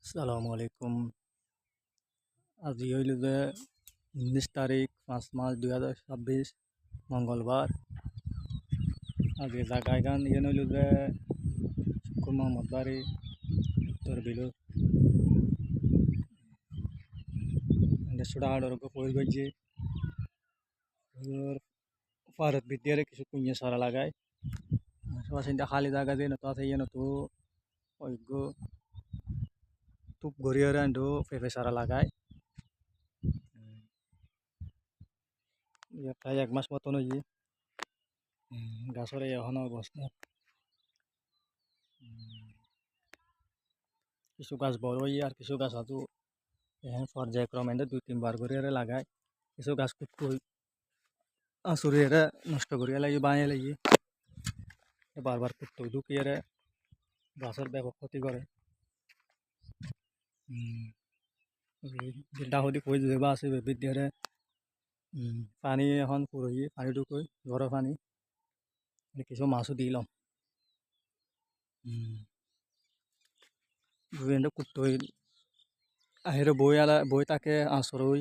আসসালামু আলাইকুম। আজি হইল যে 19 তারিখ 5 মাস 2026 মঙ্গলবার। আজকে জায়গায় গান হইল যে শুকুর মোহাম্মদ বাড়ি উত্তর বিলু সুড়াহাড়ের পই গজি ফারত বিদ্যারে কিছু কুঞ্জে সরা লাগায় আশেপাশে খালি জায়গা দিয়ে নতো আছে ইয়ে নতো অজ্ঞ তুপ গড়িয়ে আন্ডু ফেফে সারা লাগায় প্রায় 1 মাস মতন হই গাছর এখন অবস্থা। কিছু গাছ বড় হই আর কিছু গাছ আতো পর্যায়ক্রমে 2-3 বার করে লাগায়। কিছু গাছ কুট্টু আসুরিয়ে নষ্ট করিয়া লাগি বাঁয়ে লাগি বারবার কুট্টু ঢুকিয়ে গাছের ব্যাপক ক্ষতি করে। ডাহদি কই যাবা আছে বিদ্যারে পানি এখন পুরোহি পানি ঢুকই ঘরের পানি কিছু মাছও দিলাম বিভিন্ন কুট্টই আহিরে বই তাকে আসরই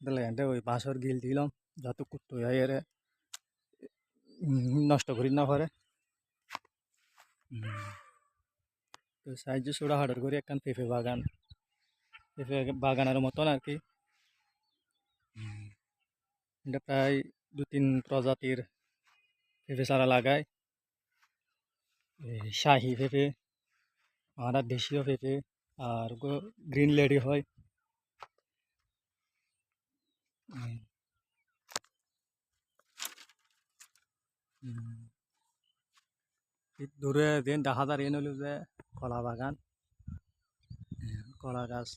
দিলে ওই বাঁশের গিল দিলাম যাতে কুট্টই আহিরে নষ্ট করি না পারে। তো সাহায্য সোড়া হাডর করে একখান পেঁপে বাগানের মতন আর কি। এটা প্রায় 2-3 প্রজাতির পেঁপে চারা লাগায়। শাহি পেঁপে আর দেশীয় পেঁপে আর গ্রিন লেডি হয়। দূরে দিন দেখা যায় এনে হলো যে কলা বাগান কলা গাছ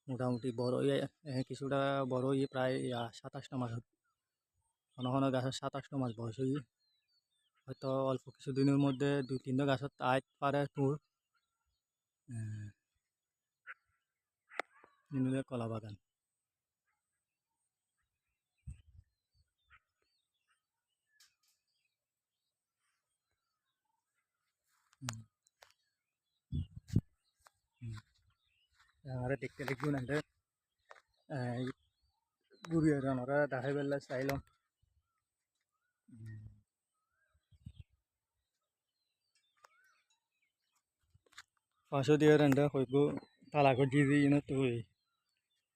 মোটামুটি বড় কিছুটা বড় প্রায় 27টা মাস ঘন ঘন গাছের 27টা মাস বয়স হয়তো অল্প কিছুদিনের মধ্যে 2-3টা গাছত আইত পারে তোর কলা বাগান। আর দেখতে দেখুন ঘুরিয়ে আমরা দেখাই পেলে চাইলাম পাঁচশো দিয়ে রান্না হইব তালাকর দিয়ে তুই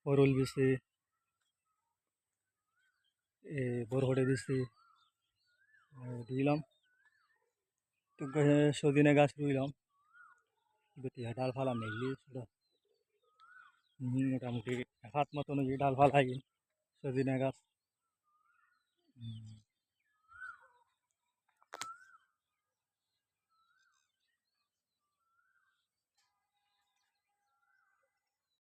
বরুল বেশি বরহড়ে বেশি দিলাম তো সদিনে গাছ রুইলাম গতিয়া ডাল ফালা মেঘলি মোটামুটি হাত মতন ডাল ফালাই সদিনে গাছ